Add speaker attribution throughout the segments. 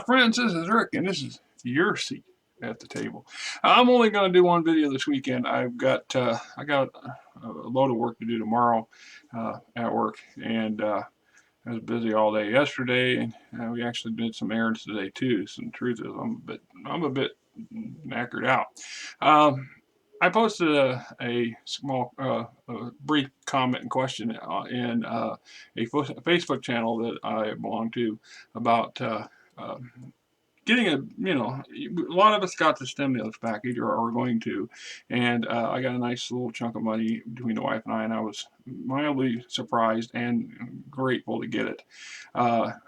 Speaker 1: friends, this is Rick, and this is your seat at the table. I'm only going to do one video this weekend. I got a load of work to do tomorrow at work, and I was busy all day yesterday, and we actually did some errands today too. So the truth is, I'm a bit knackered out. Um, I posted a small, a brief comment and question in a Facebook channel that I belong to about uh, getting a lot of us got the stimulus package or are going to, and I got a nice little chunk of money between the wife and I was mildly surprised and grateful to get it,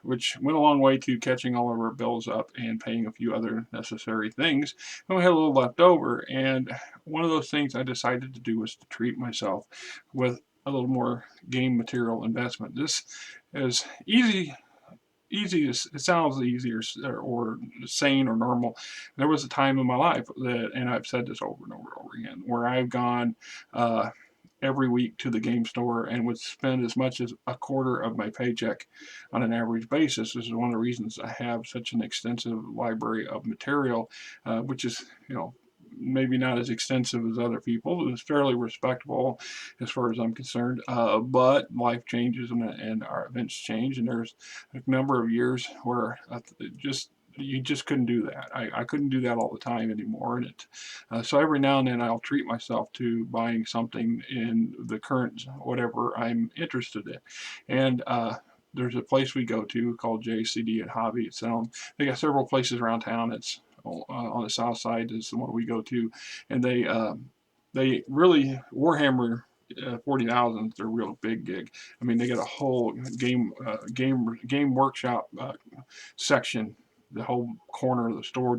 Speaker 1: which went a long way to catching all of our bills up and paying a few other necessary things. And we had a little left over, and one of those things I decided to do was to treat myself with a little more game material investment. This is easy. It sounds easy or sane or normal. There was a time in my life that, and I've said this over and over and over again, where I've gone every week to the game store and would spend as much as a quarter of my paycheck on an average basis. This is one of the reasons I have such an extensive library of material, which is, maybe not as extensive as other people. It's fairly respectable as far as I'm concerned. But life changes and our events change, and there's a number of years where you just couldn't do that. I couldn't do that all the time anymore, and so every now and then I'll treat myself to buying something in the current whatever I'm interested in, and there's a place we go to called JCD at Hobby. They got several places around town. It's on the south side is the one we go to, and they really Warhammer 40,000 is their real big gig. I mean, they got a whole game workshop section, the whole corner of the store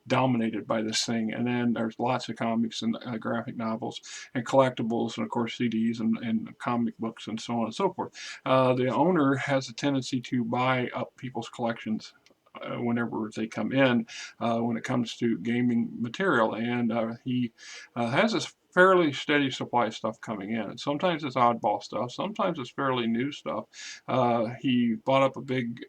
Speaker 1: dominated by this thing. And then there's lots of comics and graphic novels and collectibles, and of course CDs and comic books and so on and so forth. The owner has a tendency to buy up people's collections whenever they come in when it comes to gaming material, and he has a fairly steady supply of stuff coming in, and sometimes it's oddball stuff, sometimes it's fairly new stuff. He bought up a big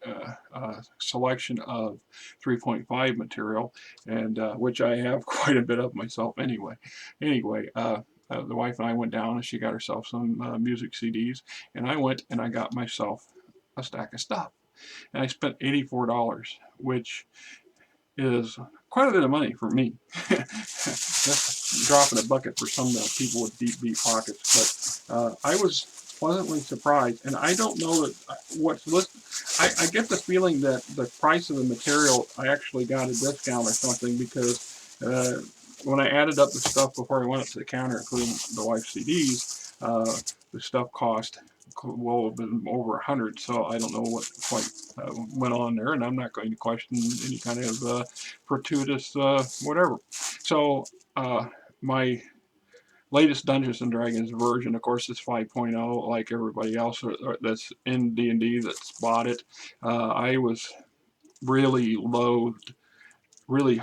Speaker 1: selection of 3.5 material, and which I have quite a bit of myself anyway. The wife and I went down and she got herself some music CDs, and I went and I got myself a stack of stuff. And I spent $84, which is quite a bit of money for me. That's a drop in a bucket for some people with deep pockets. But I was pleasantly surprised, and I don't know that what's listed. I get the feeling that the price of the material, I actually got a discount or something, because when I added up the stuff before I went up to the counter, including the wife's CDs, the stuff cost well over 100. So I don't know what quite went on there, and I'm not going to question any kind of gratuitous whatever. So my latest Dungeons and Dragons version, of course, is 5.0, like everybody else that's in D&D that's bought it. I was really loathed, really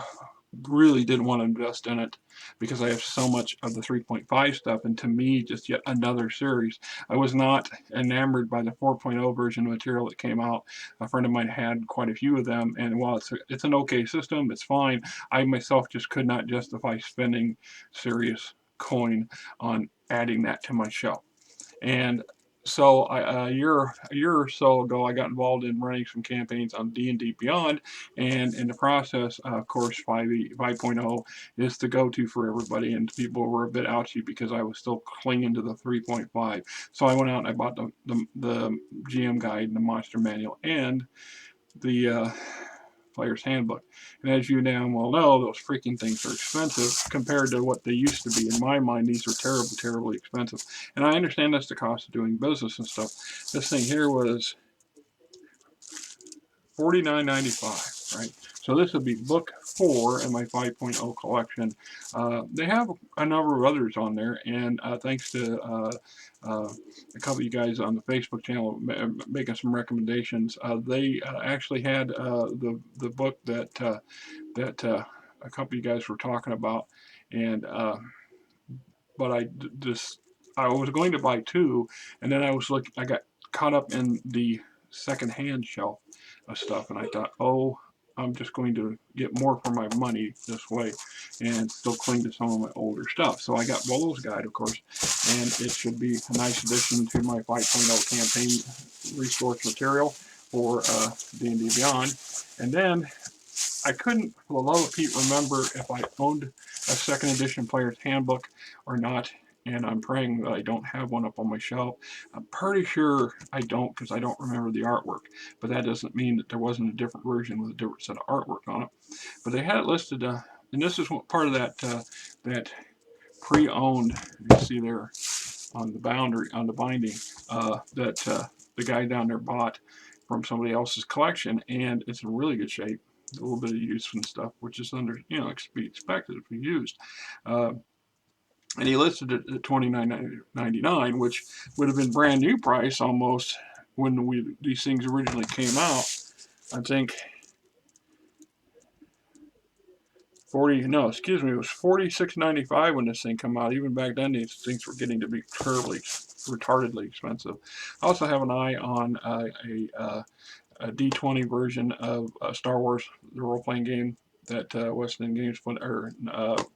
Speaker 1: didn't want to invest in it because I have so much of the 3.5 stuff, and to me, just yet another series. I was not enamored by the 4.0 version of material that came out. A friend of mine had quite a few of them, and while it's an okay system, it's fine, I myself just could not justify spending serious coin on adding that to my shelf. And so a year or so ago, I got involved in running some campaigns on D&D Beyond, and in the process, of course, 5.0 is the go-to for everybody, and people were a bit ouchy because I was still clinging to the 3.5. So I went out and I bought the GM guide and the monster manual and the Player's Handbook. And as you damn well know, those freaking things are expensive compared to what they used to be. In my mind, these are terribly expensive. And I understand that's the cost of doing business and stuff. This thing here was $49.95, right? So this would be book 4 in my 5.0 collection. They have a number of others on there, and thanks to a couple of you guys on the Facebook channel making some recommendations, they actually had the book that a couple of you guys were talking about, and but I was going to buy 2, and then I got caught up in the second-hand shelf of stuff, and I thought, oh I'm just going to get more for my money this way and still cling to some of my older stuff. So I got Bolo's Guide, of course, and it should be a nice addition to my 5.0 campaign resource material for D&D Beyond. And then I couldn't, for the love of Pete, remember if I owned a second edition player's handbook or not, and I'm praying that I don't have one up on my shelf. I'm pretty sure I don't, because I don't remember the artwork, but that doesn't mean that there wasn't a different version with a different set of artwork on it. But they had it listed, and this is part of that that pre-owned, you see there on the boundary, on the binding, that the guy down there bought from somebody else's collection, and it's in really good shape. A little bit of use and stuff, which is under, you know, be expected if you used. And he listed it at $29.99, which would have been brand new price almost when these things originally came out. I think it was $46.95 when this thing came out. Even back then, these things were getting to be terribly, retardedly expensive. I also have an eye on a D20 version of Star Wars, the role-playing game that West End Games put, or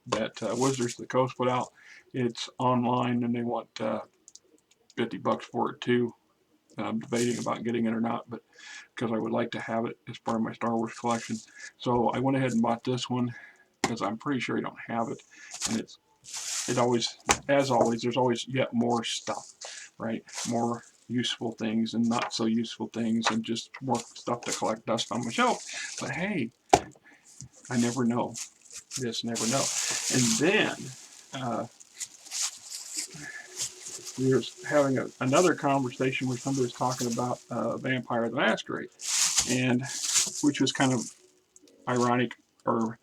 Speaker 1: that Wizards of the Coast put out. It's online, and they want $50 for it too. I'm debating about getting it or not, but because I would like to have it as part of my Star Wars collection. So I went ahead and bought this one because I'm pretty sure I don't have it, and it always, as always, there's always yet more stuff, right? More useful things and not so useful things, and just more stuff to collect dust on my shelf. But hey, I never know. Just never know. And then we were having another conversation where somebody was talking about Vampire the Masquerade, and which was kind of ironic or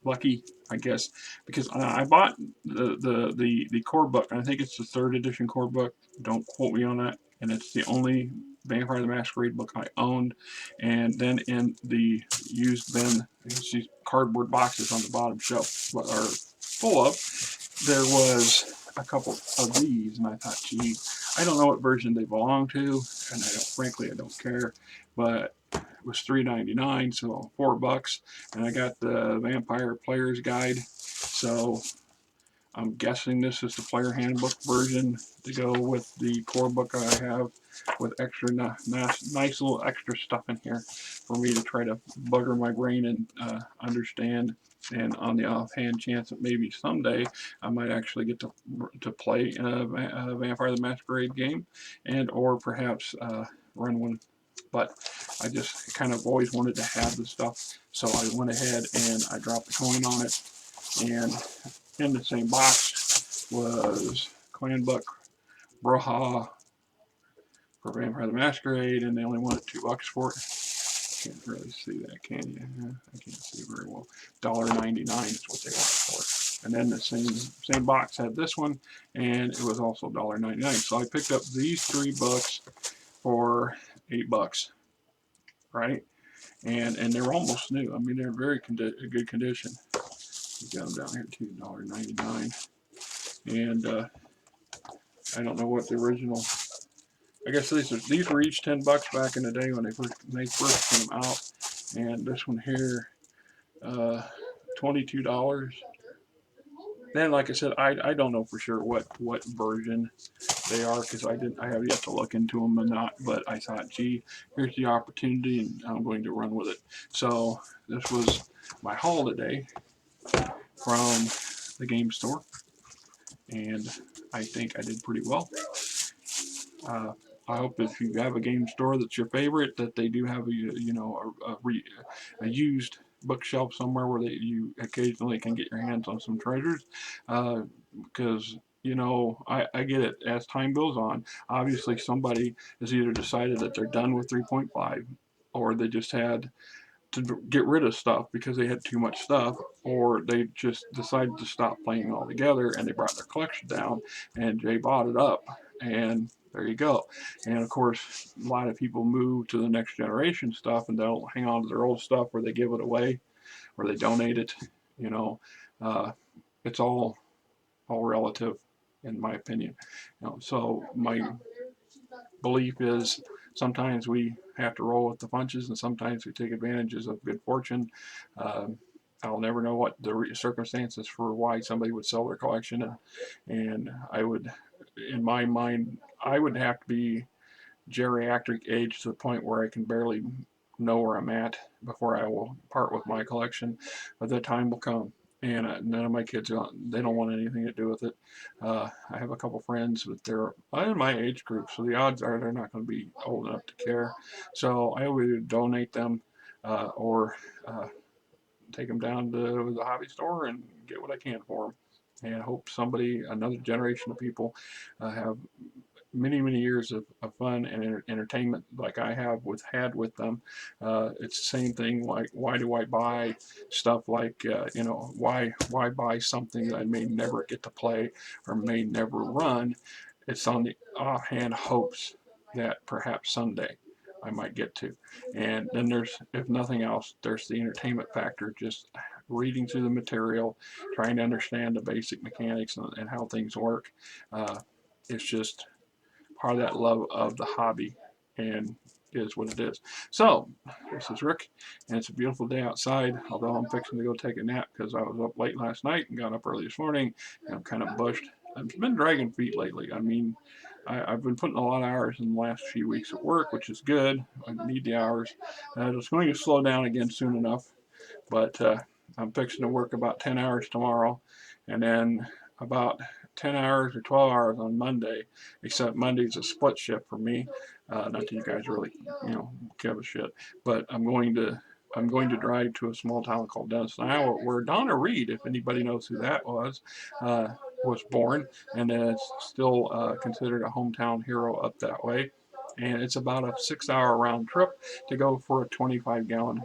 Speaker 1: lucky, I guess, because I bought the core book, and I think it's the 3rd edition core book. Don't quote me on that. And it's the only Vampire the Masquerade book I owned. And then in the used bin, these cardboard boxes on the bottom shelf are full of, there was a couple of these, and I thought, gee, I don't know what version they belong to, and frankly, I don't care, but it was $3.99, so $4, and I got the Vampire Player's Guide, so I'm guessing this is the player handbook version to go with the core book I have, with extra nice little extra stuff in here for me to try to bugger my brain and understand. And on the offhand chance that maybe someday I might actually get to play a Vampire the Masquerade game, and or perhaps run one. But I just kind of always wanted to have the stuff, so I went ahead and I dropped the coin on it. And in the same box was Clan Book Braha for Vampire the Masquerade, and they only wanted $2 for it. Can't really see that, can you? I can't see very well. $1.99 is what they wanted for it. And then the same box had this one, and it was also $1.99. So I picked up these 3 books for $8, right? And they're almost new. I mean, they're in very good condition. You got them down here too, $1.99. And I don't know what the original. I guess these were each $10 back in the day when they first came out, and this one here, $22. Then, like I said, I don't know for sure what version they are, because I have yet to look into them or not. But I thought, gee, here's the opportunity, and I'm going to run with it. So this was my haul today from the game store, and I think I did pretty well. I hope if you have a game store that's your favorite, that they do have a used bookshelf somewhere where you occasionally can get your hands on some treasures. Because I get it. As time goes on, obviously somebody has either decided that they're done with 3.5, or they just had to get rid of stuff because they had too much stuff, or they just decided to stop playing altogether and they brought their collection down, and Jay bought it up, and there you go. And of course, a lot of people move to the next generation stuff, and they'll hang on to their old stuff, or they give it away, or they donate it. It's all relative, in my opinion. So my belief is sometimes we have to roll with the punches, and sometimes we take advantages of good fortune. Um, I'll never know what the circumstances for why somebody would sell their collection, and I would, in my mind, I would have to be geriatric age to the point where I can barely know where I'm at before I will part with my collection. But that time will come, and none of my kids they don't want anything to do with it. I have a couple friends, but they're in my age group, so the odds are they're not going to be old enough to care. So I would donate them or take them down to the hobby store and get what I can for them. And hope somebody, another generation of people, have many years of fun and entertainment like I have had with them. It's the same thing. Like, why do I buy stuff like why buy something that I may never get to play or may never run? It's on the offhand hopes that perhaps someday I might get to. And then there's, if nothing else, there's the entertainment factor, just reading through the material, trying to understand the basic mechanics and how things work. It's just part of that love of the hobby, and is what it is. So, this is Rick, and it's a beautiful day outside, although I'm fixing to go take a nap because I was up late last night and got up early this morning, and I'm kind of bushed. I've been dragging feet lately. I mean, I've been putting a lot of hours in the last few weeks at work, which is good. I need the hours. It's going to slow down again soon enough, but I'm fixing to work about 10 hours tomorrow, and then about 10 hours or 12 hours on Monday, except Monday's a split shift for me. Not that you guys really, give a shit, but I'm going to drive to a small town called Denison, Iowa, where Donna Reed, if anybody knows who that was born, and it's still considered a hometown hero up that way. And it's about a 6-hour round trip to go for a 25-gallon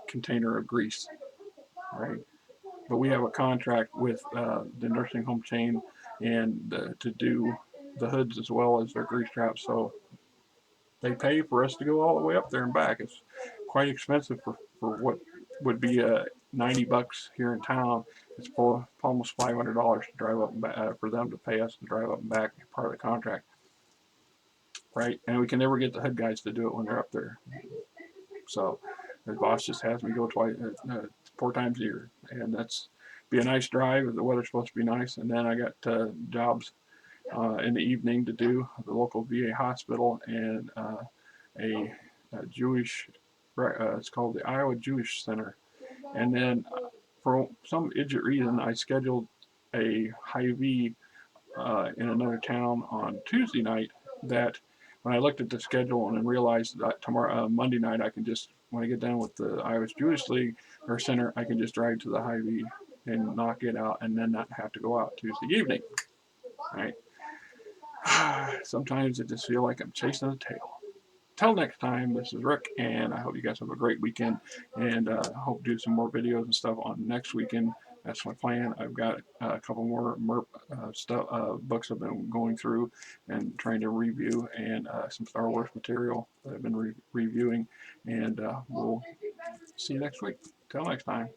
Speaker 1: container of grease, right? But we have a contract with the nursing home chain and to do the hoods as well as their grease traps. So they pay for us to go all the way up there and back. It's quite expensive for what would be $90 here in town. It's almost $500 to drive up and back, for them to pay us to drive up and back, part of the contract, right? And we can never get the hood guys to do it when they're up there. So the boss just has me go 4 times a year, and that's be a nice drive. The weather's supposed to be nice, and then I got jobs in the evening to do at the local VA hospital and a Jewish. It's called the Iowa Jewish Center, and then for some idiot reason, I scheduled a Hy-Vee in another town on Tuesday night. That when I looked at the schedule and realized that tomorrow, Monday night, I can just, when I get done with the Iowa Jewish League or Center, I can just drive to the Hy-Vee and knock it out, and then not have to go out Tuesday evening. Right? Sometimes I just feel like I'm chasing a tail. Till next time, this is Rick, and I hope you guys have a great weekend, and I hope to do some more videos and stuff on next weekend. That's my plan. I've got a couple more books I've been going through and trying to review, and some Star Wars material that I've been reviewing, and we'll see you next week. Till next time.